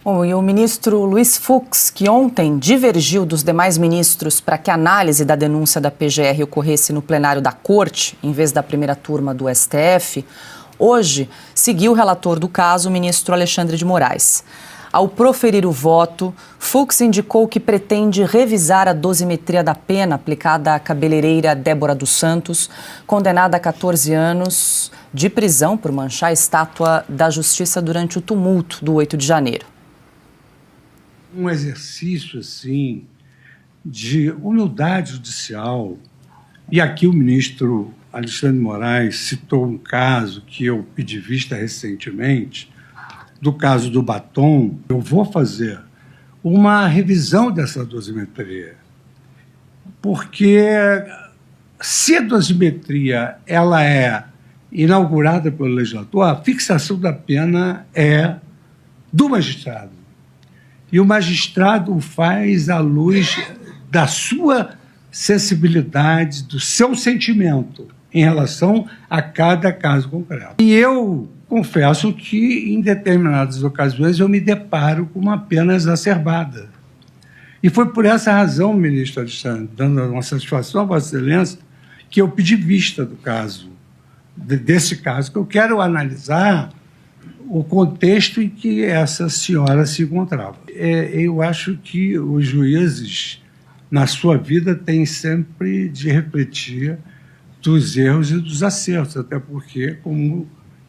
Bom, e o ministro Luiz Fux, que ontem divergiu dos demais ministros para que a análise da denúncia da PGR ocorresse no plenário da Corte, em vez da primeira turma do STF, hoje seguiu o relator do caso, o ministro Alexandre de Moraes. Ao proferir o voto, Fux indicou que pretende revisar a dosimetria da pena aplicada à cabeleireira Débora dos Santos, condenada a 14 anos de prisão por manchar a estátua da Justiça durante o tumulto do 8 de janeiro. Um exercício, assim, de humildade judicial. E aqui o ministro Alexandre de Moraes citou um caso que eu pedi vista recentemente, do caso do batom. Eu vou fazer uma revisão dessa dosimetria, porque se a dosimetria ela é inaugurada pelo legislador, a fixação da pena é do magistrado. E o magistrado o faz à luz da sua sensibilidade, do seu sentimento em relação a cada caso concreto. E eu confesso que, em determinadas ocasiões, eu me deparo com uma pena exacerbada. E foi por essa razão, ministro Alexandre, dando uma satisfação a Vossa Excelência, que eu pedi vista do caso, desse caso, que eu quero analisar o contexto em que essa senhora se encontrava. Eu acho que os juízes, na sua vida, têm sempre de refletir dos erros e dos acertos, até porque, como o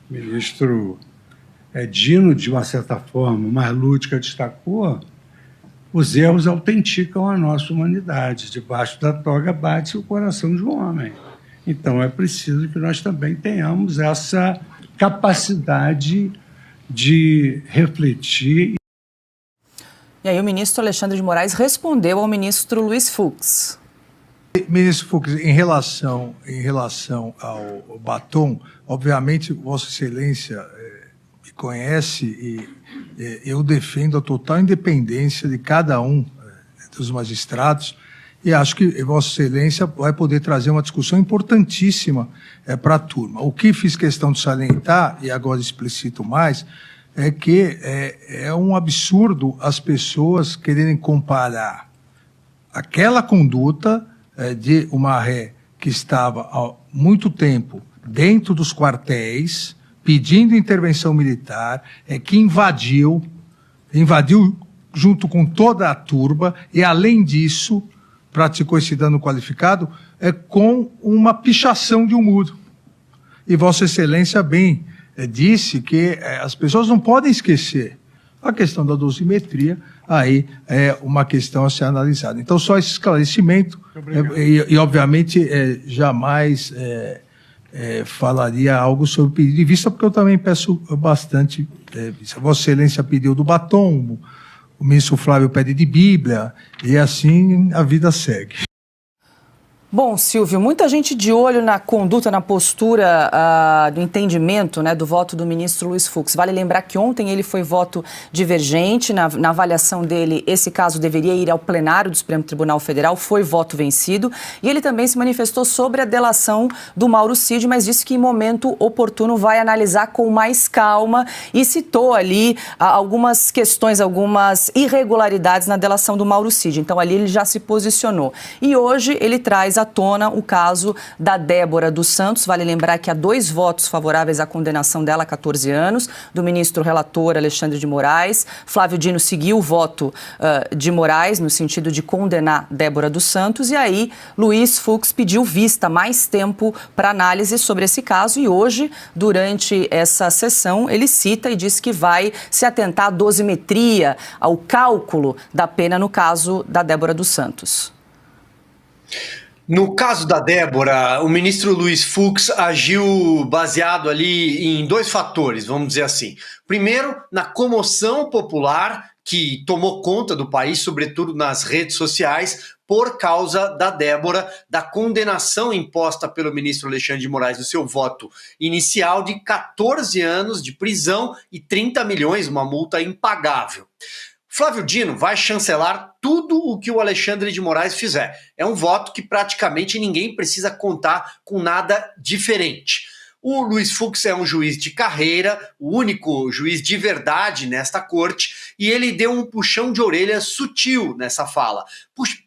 ministro Dino, de uma certa forma, mais lúdica, destacou, os erros autenticam a nossa humanidade. Debaixo da toga bate o coração de um homem. Então, é preciso que nós também tenhamos essa capacidade de refletir. E aí o ministro Alexandre de Moraes respondeu ao ministro Luiz Fux. Ministro Fux, em relação ao batom, obviamente Vossa Excelência me conhece e eu defendo a total independência de cada um dos magistrados e acho que Vossa Excelência vai poder trazer uma discussão importantíssima para a turma. O que fiz questão de salientar, e agora explicito mais, é que é um absurdo as pessoas quererem comparar aquela conduta de uma ré que estava há muito tempo dentro dos quartéis, pedindo intervenção militar, que invadiu junto com toda a turba e, além disso, praticou esse dano qualificado com uma pichação de um muro. E Vossa Excelência bem disse que as pessoas não podem esquecer a questão da dosimetria, aí é uma questão a ser analisada. Então, só esse esclarecimento, e obviamente, jamais falaria algo sobre o pedido de vista, porque eu também peço bastante vista. Vossa Excelência pediu do batom, o ministro Flávio pede de Bíblia, e assim a vida segue. Bom, Silvio, muita gente de olho na conduta, na postura do entendimento, né, do voto do ministro Luiz Fux. Vale lembrar que ontem ele foi voto divergente. Na avaliação dele, esse caso deveria ir ao plenário do Supremo Tribunal Federal, foi voto vencido. E ele também se manifestou sobre a delação do Mauro Cid, mas disse que em momento oportuno vai analisar com mais calma e citou ali algumas questões, algumas irregularidades na delação do Mauro Cid. Então ali ele já se posicionou. E hoje ele traz à tona o caso da Débora dos Santos. Vale lembrar que há 2 votos favoráveis à condenação dela a 14 anos, do ministro relator Alexandre de Moraes. Flávio Dino seguiu o voto de Moraes no sentido de condenar Débora dos Santos, e aí Luiz Fux pediu vista, mais tempo para análise sobre esse caso, e hoje, durante essa sessão, ele cita e diz que vai se atentar à dosimetria, ao cálculo da pena no caso da Débora dos Santos. No caso da Débora, o ministro Luiz Fux agiu baseado ali em 2 fatores, vamos dizer assim. Primeiro, na comoção popular que tomou conta do país, sobretudo nas redes sociais, por causa da Débora, da condenação imposta pelo ministro Alexandre de Moraes no seu voto inicial de 14 anos de prisão e 30 milhões, uma multa impagável. Flávio Dino vai chancelar tudo o que o Alexandre de Moraes fizer. É um voto que praticamente ninguém precisa contar com nada diferente. O Luiz Fux é um juiz de carreira, o único juiz de verdade nesta corte, e ele deu um puxão de orelha sutil nessa fala.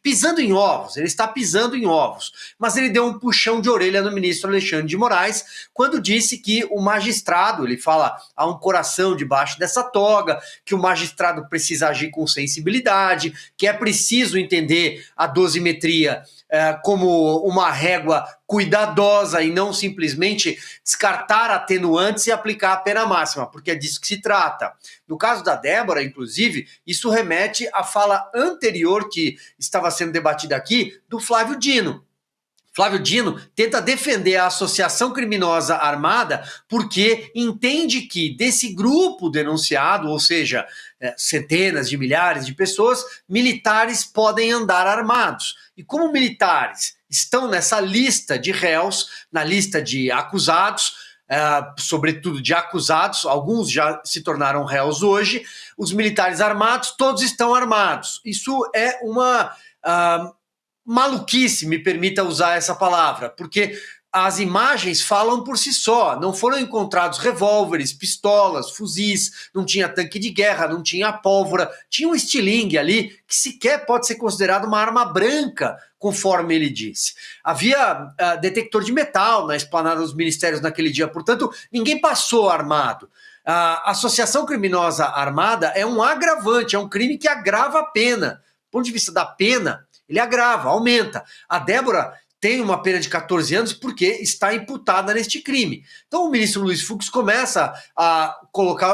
Pisando em ovos, ele está pisando em ovos, mas ele deu um puxão de orelha no ministro Alexandre de Moraes quando disse que o magistrado, ele fala, há um coração debaixo dessa toga, que o magistrado precisa agir com sensibilidade, que é preciso entender a dosimetria como uma régua cuidadosa e não simplesmente descartar atenuantes e aplicar a pena máxima, porque é disso que se trata. No caso da Débora, inclusive, isso remete à fala anterior que estava sendo debatida aqui do Flávio Dino. Flávio Dino tenta defender a associação criminosa armada porque entende que desse grupo denunciado, ou seja, centenas de milhares de pessoas, militares podem andar armados. E como militares estão nessa lista de réus, na lista de acusados, sobretudo de acusados, alguns já se tornaram réus hoje, os militares armados, todos estão armados. Isso é uma maluquice, me permita usar essa palavra, porque as imagens falam por si só, não foram encontrados revólveres, pistolas, fuzis, não tinha tanque de guerra, não tinha pólvora, tinha um estilingue ali que sequer pode ser considerado uma arma branca, conforme ele disse. Havia detector de metal na esplanada dos ministérios naquele dia, portanto, ninguém passou armado. A associação criminosa armada é um agravante, é um crime que agrava a pena. Do ponto de vista da pena, ele agrava, aumenta. A Débora tem uma pena de 14 anos porque está imputada neste crime. Então o ministro Luiz Fux começa a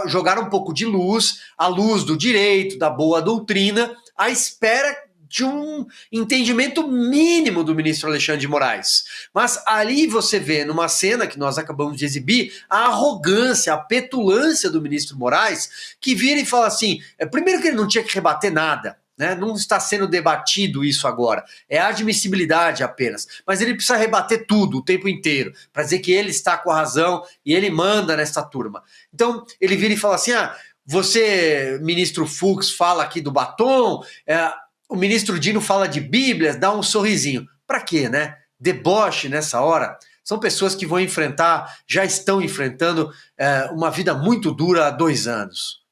jogar um pouco de luz, a luz do direito, da boa doutrina, à espera de um entendimento mínimo do ministro Alexandre de Moraes. Mas ali você vê, numa cena que nós acabamos de exibir, a arrogância, a petulância do ministro Moraes, que vira e fala assim, primeiro que ele não tinha que rebater nada, né? Não está sendo debatido isso agora, é a admissibilidade apenas, mas ele precisa rebater tudo o tempo inteiro, para dizer que ele está com a razão e ele manda nessa turma. Então ele vira e fala assim, você, ministro Fux, fala aqui do batom, o ministro Dino fala de Bíblias, dá um sorrisinho. Para quê, né? Deboche nessa hora. São pessoas que vão enfrentar, já estão enfrentando uma vida muito dura há 2 anos.